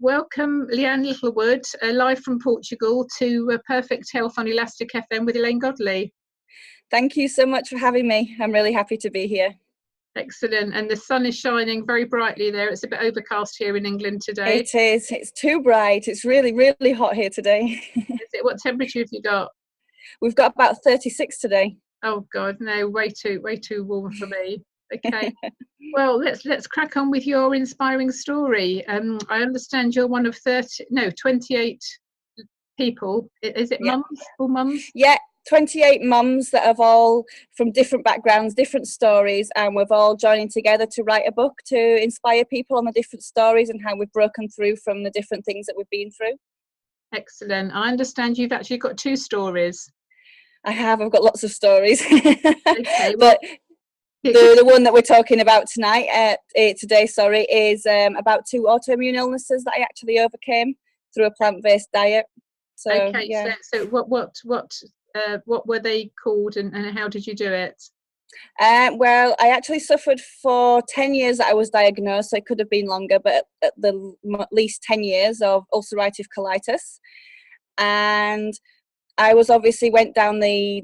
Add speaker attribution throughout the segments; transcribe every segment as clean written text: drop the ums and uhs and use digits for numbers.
Speaker 1: Welcome, Leanne Littlewood, live from Portugal to Perfect Health on Elastic FM with Elaine Godley.
Speaker 2: Thank you so much for having me. I'm really happy to be here.
Speaker 1: Excellent. And the sun is shining very brightly there. It's a bit overcast here in England today.
Speaker 2: It is. It's too bright. It's really, really hot here today.
Speaker 1: Is it? What temperature have you got?
Speaker 2: We've got about 36 today.
Speaker 1: Oh God, no, way too warm for me. Okay. Well, let's crack on with your inspiring story. I understand you're one of 28 people. Is it mums or mums?
Speaker 2: Yeah, 28 mums that have all from different backgrounds, different stories, and we've all joining together to write a book to inspire people on the different stories and how we've broken through from the different things that we've been through.
Speaker 1: Excellent. I understand you've actually got 2 stories.
Speaker 2: I've got lots of stories.
Speaker 1: Okay, well,
Speaker 2: but the one that we're talking about today, is about 2 autoimmune illnesses that I actually overcame through a plant-based diet. So,
Speaker 1: okay,
Speaker 2: yeah.
Speaker 1: so what were they called, and how did you do it?
Speaker 2: Well, I actually suffered for 10 years that I was diagnosed, so it could have been longer, but at least 10 years of ulcerative colitis. And I was obviously went down the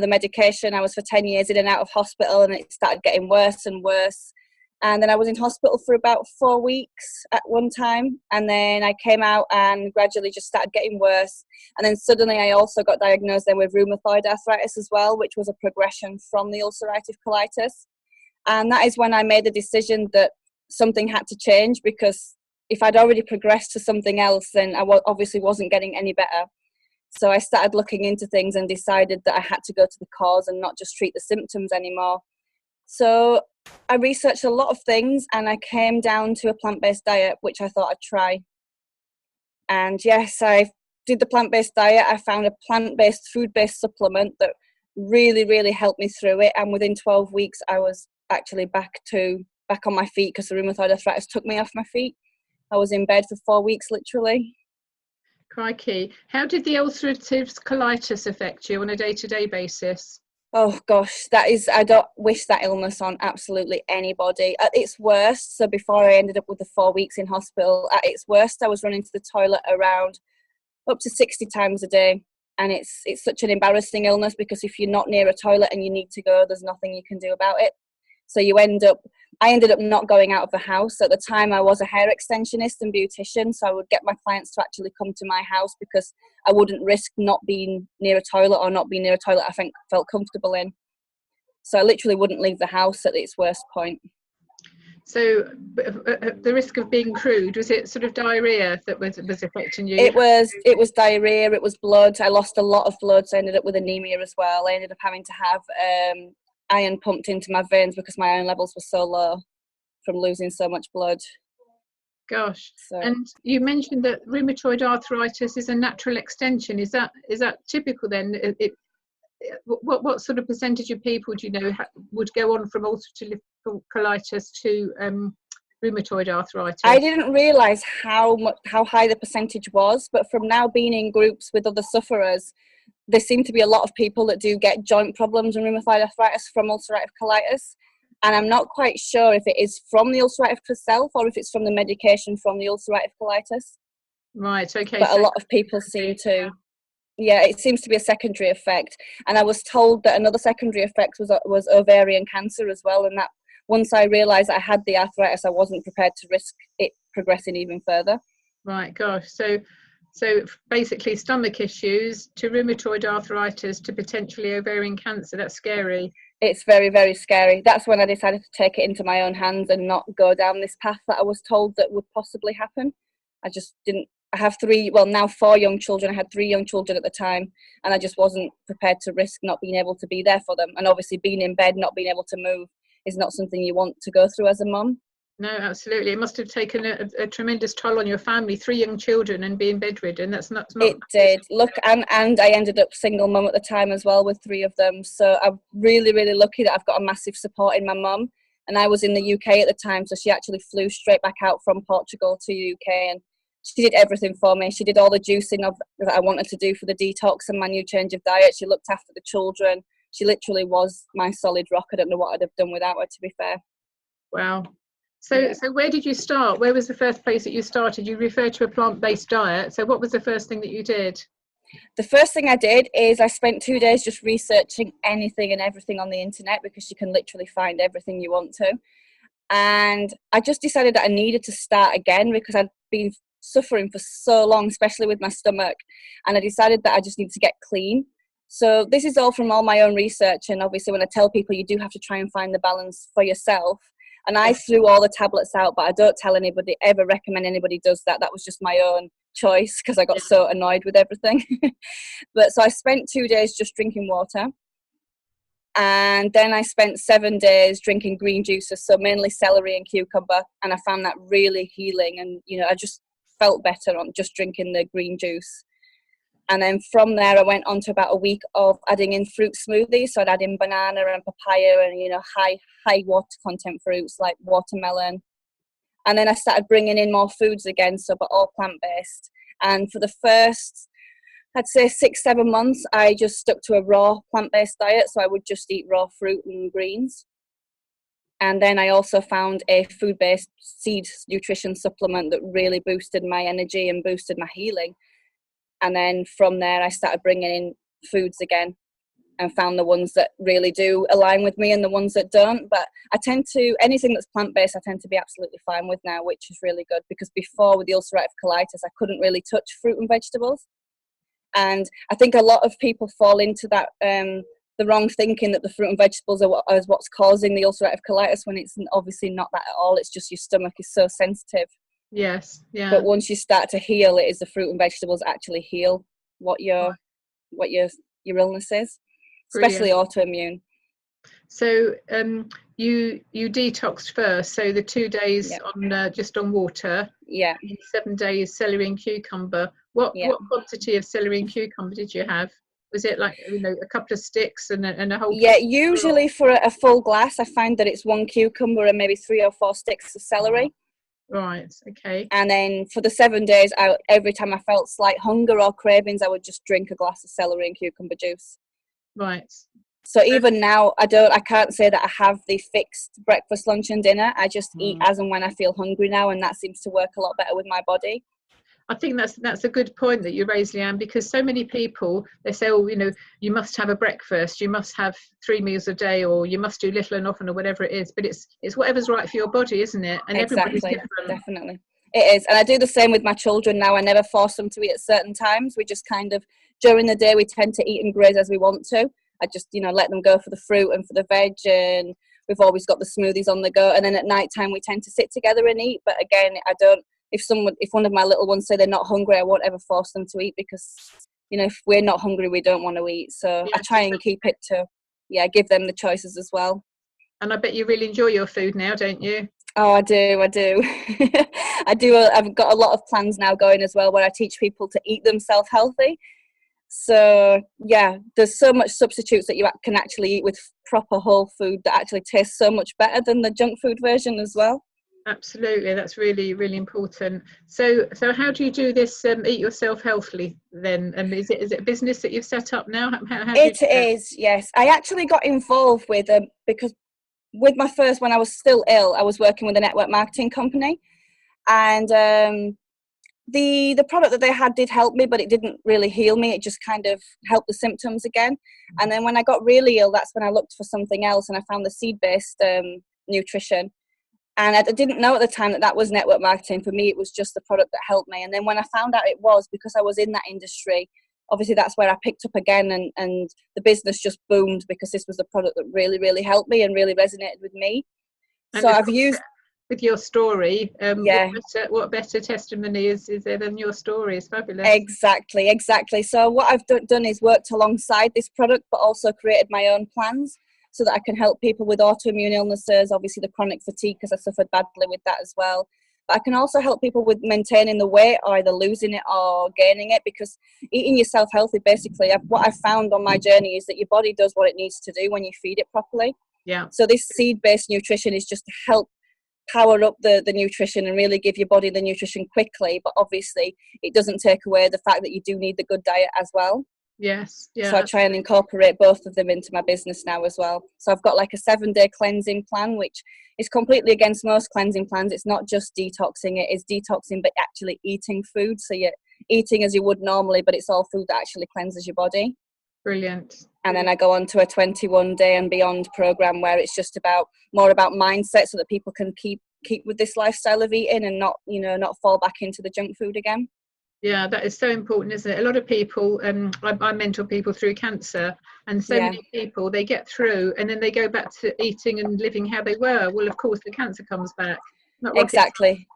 Speaker 2: medication. I was for 10 years in and out of hospital, and it started getting worse and worse. And then I was in hospital for about 4 weeks at one time. And then I came out and gradually just started getting worse. And then suddenly I also got diagnosed then with rheumatoid arthritis as well, which was a progression from the ulcerative colitis. And that is when I made the decision that something had to change, because if I'd already progressed to something else, then I obviously wasn't getting any better. So I started looking into things and decided that I had to go to the cause and not just treat the symptoms anymore. So I researched a lot of things and I came down to a plant-based diet, which I thought I'd try. And yes, I did the plant-based diet. I found a plant-based, food-based supplement that really, really helped me through it. And within 12 weeks, I was actually back on my feet, because the rheumatoid arthritis took me off my feet. I was in bed for 4 weeks, literally.
Speaker 1: Crikey. How did the ulcerative colitis affect you on a day-to-day basis?
Speaker 2: Oh gosh, I don't wish that illness on absolutely anybody. At its worst, so before I ended up with the 4 weeks in hospital, at its worst, I was running to the toilet around up to 60 times a day. And it's such an embarrassing illness, because if you're not near a toilet and you need to go, there's nothing you can do about it. So I ended up not going out of the house. At the time, I was a hair extensionist and beautician, so I would get my clients to actually come to my house, because I wouldn't risk not being near a toilet or not being near a toilet I felt comfortable in. So I literally wouldn't leave the house at its worst point.
Speaker 1: So the risk of being crude, was it sort of diarrhea that was affecting you?
Speaker 2: It was diarrhea, it was blood. I lost a lot of blood, so I ended up with anemia as well. I ended up having to have iron pumped into my veins because my iron levels were so low from losing so much blood.
Speaker 1: Gosh. So. And you mentioned that rheumatoid arthritis is a natural extension. Is that typical then? What sort of percentage of people do you know would go on from ulcerative colitis to rheumatoid arthritis?
Speaker 2: I didn't realise how high the percentage was, but from now being in groups with other sufferers, there seem to be a lot of people that do get joint problems and rheumatoid arthritis from ulcerative colitis. And I'm not quite sure if it is from the ulcerative itself or if it's from the medication from the ulcerative colitis.
Speaker 1: Right, okay.
Speaker 2: But a lot of people seem to, it seems to be a secondary effect. And I was told that another secondary effect was ovarian cancer as well. And that once I realised I had the arthritis, I wasn't prepared to risk it progressing even further.
Speaker 1: Right, gosh. So basically stomach issues to rheumatoid arthritis to potentially ovarian cancer. That's scary.
Speaker 2: It's very, very scary. That's when I decided to take it into my own hands and not go down this path that I was told that would possibly happen. I just didn't. I have 4 young children. I had 3 young children at the time, and I just wasn't prepared to risk not being able to be there for them. And obviously being in bed, not being able to move is not something you want to go through as a mum.
Speaker 1: No, absolutely. It must have taken a tremendous toll on your family, 3 young children and being bedridden. That's not.
Speaker 2: It did. Look, and I ended up single mum at the time as well with 3 of them. So I'm really, really lucky that I've got a massive support in my mum. And I was in the UK at the time, so she actually flew straight back out from Portugal to UK, and she did everything for me. She did all the juicing that I wanted to do for the detox and my new change of diet. She looked after the children. She literally was my solid rock. I don't know what I'd have done without her, to be fair.
Speaker 1: Wow. So where did you start? Where was the first place that you started? You referred to a plant-based diet. So what was the first thing that you did?
Speaker 2: The first thing I did is I spent 2 days just researching anything and everything on the internet, because you can literally find everything you want to. And I just decided that I needed to start again, because I'd been suffering for so long, especially with my stomach. And I decided that I just need to get clean. So this is all from all my own research. And obviously when I tell people, you do have to try and find the balance for yourself. And I threw all the tablets out, but I don't tell anybody, ever recommend anybody does that. That was just my own choice, because I got so annoyed with everything. But so I spent 2 days just drinking water. And then I spent 7 days drinking green juices, so mainly celery and cucumber. And I found that really healing. And, you know, I just felt better on just drinking the green juice. And then from there, I went on to about a week of adding in fruit smoothies. So I'd add in banana and papaya and, you know, high water content fruits like watermelon. And then I started bringing in more foods again, so but all plant-based. And for the first, I'd say 6-7 months, I just stuck to a raw plant-based diet. So I would just eat raw fruit and greens. And then I also found a food-based seed nutrition supplement that really boosted my energy and boosted my healing. And then from there, I started bringing in foods again and found the ones that really do align with me and the ones that don't. But I tend to, anything that's plant-based, I tend to be absolutely fine with now, which is really good, because before with the ulcerative colitis, I couldn't really touch fruit and vegetables. And I think a lot of people fall into that, the wrong thinking that the fruit and vegetables are what's causing the ulcerative colitis, when it's obviously not that at all. It's just your stomach is so sensitive.
Speaker 1: Yes, yeah.
Speaker 2: But once you start to heal, it is the fruit and vegetables actually heal what your illness is, especially autoimmune.
Speaker 1: So you detoxed first, so the 2 days on just on water, 7 days celery and cucumber. What quantity of celery and cucumber did you have? Was it like, you know, a couple of sticks and a whole?
Speaker 2: Yeah, usually for a full glass, I find that it's 1 cucumber and maybe 3 or 4 sticks of celery.
Speaker 1: Right, okay.
Speaker 2: And then for the 7 days, every time I felt slight hunger or cravings, I would just drink a glass of celery and cucumber juice.
Speaker 1: Right.
Speaker 2: So even now, I can't say that I have the fixed breakfast, lunch and dinner. I just eat as and when I feel hungry now, and that seems to work a lot better with my body.
Speaker 1: I think that's a good point that you raised, Leanne, because so many people, they say, oh, you know, you must have a breakfast, you must have 3 meals a day, or you must do little and often, or whatever it is. But it's whatever's right for your body, isn't it? And everybody's different.
Speaker 2: Definitely. It is. And I do the same with my children now. I never force them to eat at certain times. We just kind of, during the day, we tend to eat and graze as we want to. I just, you know, let them go for the fruit and for the veg, and we've always got the smoothies on the go. And then at night time, we tend to sit together and eat. But again, I don't, if one of my little ones say they're not hungry, I won't ever force them to eat, because, you know, if we're not hungry, we don't want to eat. So I try and keep it to, give them the choices as well.
Speaker 1: And I bet you really enjoy your food now, don't you?
Speaker 2: Oh, I do. I do. I've got a lot of plans now going as well, where I teach people to eat themselves healthy. So there's so much substitutes that you can actually eat with proper whole food that actually tastes so much better than the junk food version as well.
Speaker 1: Absolutely, that's really, really important. So how do you do this? Eat yourself healthily then? Is it a business that you've set up now?
Speaker 2: It is, yes. I actually got involved with because with my first, when I was still ill, I was working with a network marketing company, and the product that they had did help me, but it didn't really heal me. It just kind of helped the symptoms again. And then when I got really ill, that's when I looked for something else, and I found the seed-based nutrition. And I didn't know at the time that was network marketing. For me, it was just the product that helped me. And then when I found out it was, because I was in that industry, obviously that's where I picked up again, and the business just boomed, because this was the product that really, really helped me and really resonated with me. And so I've used...
Speaker 1: With your story, what better testimony is there than your story? It's fabulous.
Speaker 2: Exactly. So what I've done is worked alongside this product, but also created my own plans, so that I can help people with autoimmune illnesses, obviously the chronic fatigue, because I suffered badly with that as well. But I can also help people with maintaining the weight, or either losing it or gaining it, because eating yourself healthy, basically, what I've found on my journey is that your body does what it needs to do when you feed it properly.
Speaker 1: Yeah.
Speaker 2: So this seed-based nutrition is just to help power up the nutrition and really give your body the nutrition quickly. But obviously, it doesn't take away the fact that you do need the good diet as well.
Speaker 1: Yes. Yeah.
Speaker 2: So I try and incorporate both of them into my business now as well. So I've got like a 7-day cleansing plan, which is completely against most cleansing plans. It's not just detoxing, it is detoxing but actually eating food. So you're eating as you would normally, but it's all food that actually cleanses your body.
Speaker 1: Brilliant.
Speaker 2: And then I go on to a 21-day and beyond program where it's just more about mindset, so that people can keep with this lifestyle of eating and not fall back into the junk food again.
Speaker 1: Yeah, that is so important, isn't it? A lot of people, I mentor people through cancer, and so many people, they get through and then they go back to eating and living how they were. Well, of course, the cancer comes back. Not
Speaker 2: Exactly.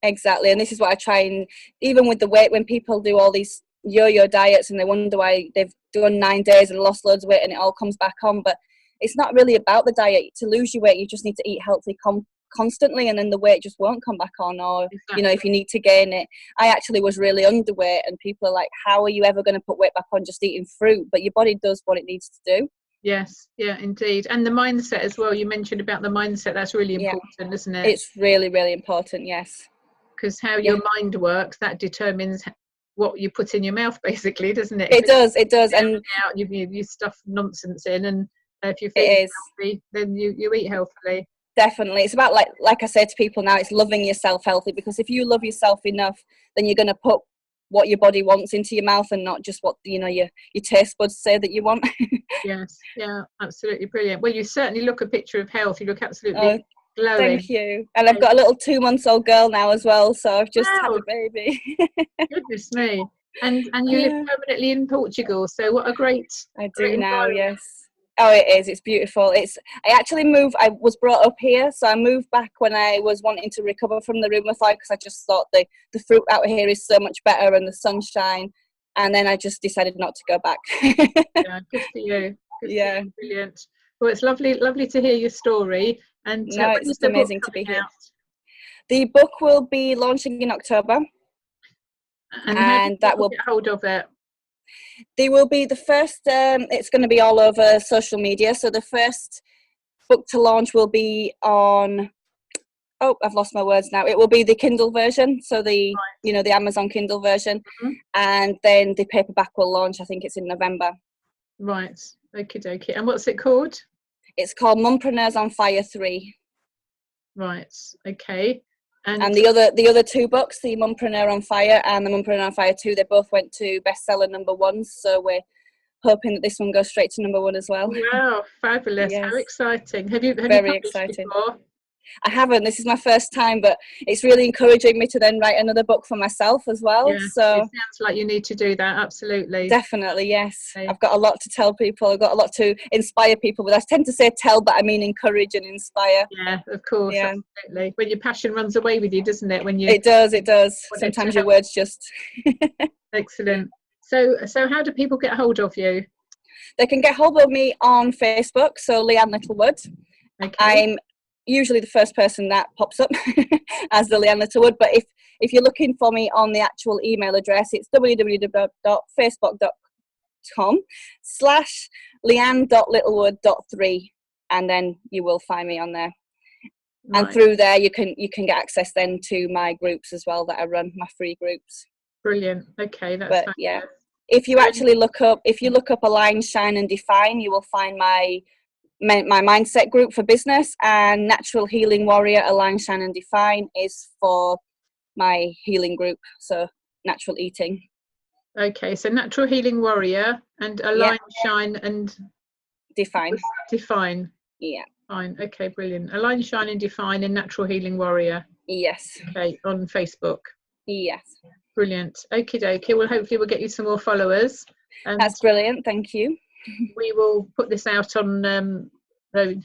Speaker 2: Exactly. And this is what I try, and even with the weight, when people do all these yo-yo diets and they wonder why they've done 9 days and lost loads of weight and it all comes back on, but it's not really about the diet. To lose your weight, you just need to eat healthy constantly, and then the weight just won't come back on. Or if you need to gain it. I actually was really underweight, and people are like, how are you ever going to put weight back on just eating fruit? But your body does what it needs to do.
Speaker 1: Yes, yeah, indeed. And the mindset as well, you mentioned about the mindset. That's really important, isn't it?
Speaker 2: It's really, really important. Yes,
Speaker 1: because how your mind works, that determines what you put in your mouth, basically, doesn't it?
Speaker 2: It does. And
Speaker 1: you stuff nonsense in, and if you feel healthy, then you eat healthily.
Speaker 2: Definitely. It's about, like I say to people now, it's loving yourself healthy, because if you love yourself enough, then you're going to put what your body wants into your mouth and not just what your taste buds say that you want.
Speaker 1: Yes, yeah, absolutely brilliant. Well, you certainly look a picture of health. You look absolutely glowing.
Speaker 2: Thank you. And I've got a little 2-month-old girl now as well, so I've just had a baby.
Speaker 1: Goodness me. And you live permanently in Portugal, so what a great
Speaker 2: I do now, yes. Oh, it is. It's beautiful. I actually moved. I was brought up here, so I moved back when I was wanting to recover from the rheumatoid, because I just thought the fruit out here is so much better and the sunshine, and then I just decided not to go back.
Speaker 1: Yeah, good for you. Brilliant. Well, it's lovely to hear your story. And
Speaker 2: it's amazing to be here. The book will be launching in October,
Speaker 1: and that will get hold of it.
Speaker 2: They will be the first, it's going to be all over social media. So the first book to launch will be on, I've lost my words now. It will be the Kindle version. So the Amazon Kindle version. Mm-hmm. And then the paperback will launch, I think it's in November.
Speaker 1: Right. Okie dokie. And what's it called?
Speaker 2: It's called Mumpreneurs on Fire 3.
Speaker 1: Right. Okay.
Speaker 2: And the other 2 books, the Mumpreneur on Fire and the Mumpreneur on Fire 2, they both went to bestseller #1. So we're hoping that this one goes straight to #1 as well.
Speaker 1: Wow, fabulous! Yes. How exciting! Have you
Speaker 2: Very exciting
Speaker 1: before?
Speaker 2: I haven't. This is my first time, but it's really encouraging me to then write another book for myself as well.
Speaker 1: Yeah, so it sounds like you need to do that. Absolutely.
Speaker 2: Definitely, yes. Okay. I've got a lot to tell people. I've got a lot to inspire people, but I tend to say tell, but I mean encourage and inspire.
Speaker 1: Yeah, of course. Yeah. Absolutely. When your passion runs away with you, doesn't it?
Speaker 2: It does. Sometimes your words just...
Speaker 1: Excellent. So how do people get hold of you?
Speaker 2: They can get hold of me on Facebook, so Leanne Littlewood. Okay. I'm usually the first person that pops up as the Leanne Littlewood, but if you're looking for me on the actual email address, it's www.facebook.com/leanne.littlewood.3, and then you will find me on there. Right. And through there you can get access then to my groups as well that I run, my free groups.
Speaker 1: Brilliant. Okay, that's fabulous.
Speaker 2: Yeah, if you actually look up Align, Shine and Define, you will find my mindset group for business, and Natural Healing Warrior Align, Shine and Define is for my healing group, so natural eating.
Speaker 1: Okay, so Natural Healing Warrior and Align, Shine and
Speaker 2: Define. Yeah.
Speaker 1: Fine. Okay, brilliant. Align, Shine and Define and Natural Healing Warrior.
Speaker 2: Yes.
Speaker 1: Okay, on Facebook.
Speaker 2: Yes.
Speaker 1: Brilliant. Okie dokie. Well, hopefully we'll get you some more followers.
Speaker 2: That's brilliant. Thank you.
Speaker 1: We will put this out on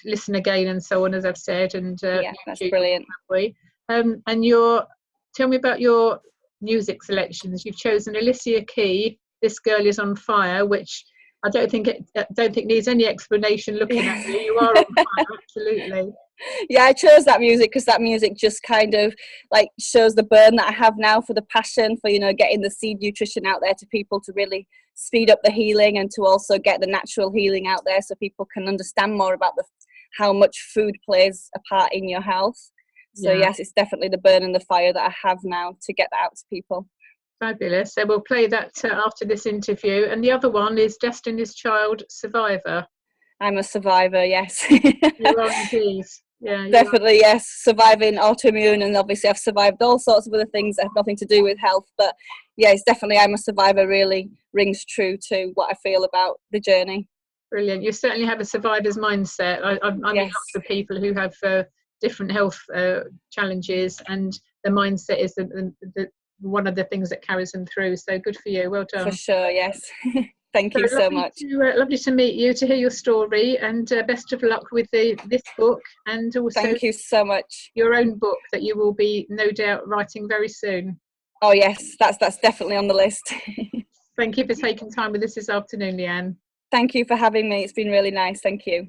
Speaker 1: Listen Again and so on, as I've said. And
Speaker 2: that's brilliant.
Speaker 1: And tell me about your music selections. You've chosen Alicia Keys, This Girl Is on Fire, which I don't think needs any explanation looking at you. You are on fire, absolutely.
Speaker 2: Yeah, I chose that music because that music just kind of like shows the burn that I have now for the passion for, getting the seed nutrition out there to people, to really speed up the healing and to also get the natural healing out there so people can understand more about how much food plays a part in your health. So yes, it's definitely the burn and the fire that I have now to get that out to people.
Speaker 1: Fabulous. So we'll play that after this interview. And the other one is Destiny's Child, Survivor.
Speaker 2: I'm a survivor, yes.
Speaker 1: You are indeed. Yeah,
Speaker 2: definitely, yes. Surviving autoimmune, and obviously I've survived all sorts of other things that have nothing to do with health. But yeah, it's definitely I'm a survivor really rings true to what I feel about the journey.
Speaker 1: Brilliant. You certainly have a survivor's mindset. I meet lots of people who have different health challenges, and the mindset is one of the things that carries them through. So good for you. Well done.
Speaker 2: For sure, yes. Thank you so much.
Speaker 1: Lovely to meet you, to hear your story, and best of luck with this book, and also
Speaker 2: thank you so much.
Speaker 1: Your own book that you will be no doubt writing very soon.
Speaker 2: Oh yes, that's definitely on the list.
Speaker 1: Thank you for taking time with us this afternoon, Leanne.
Speaker 2: Thank you for having me. It's been really nice. Thank you.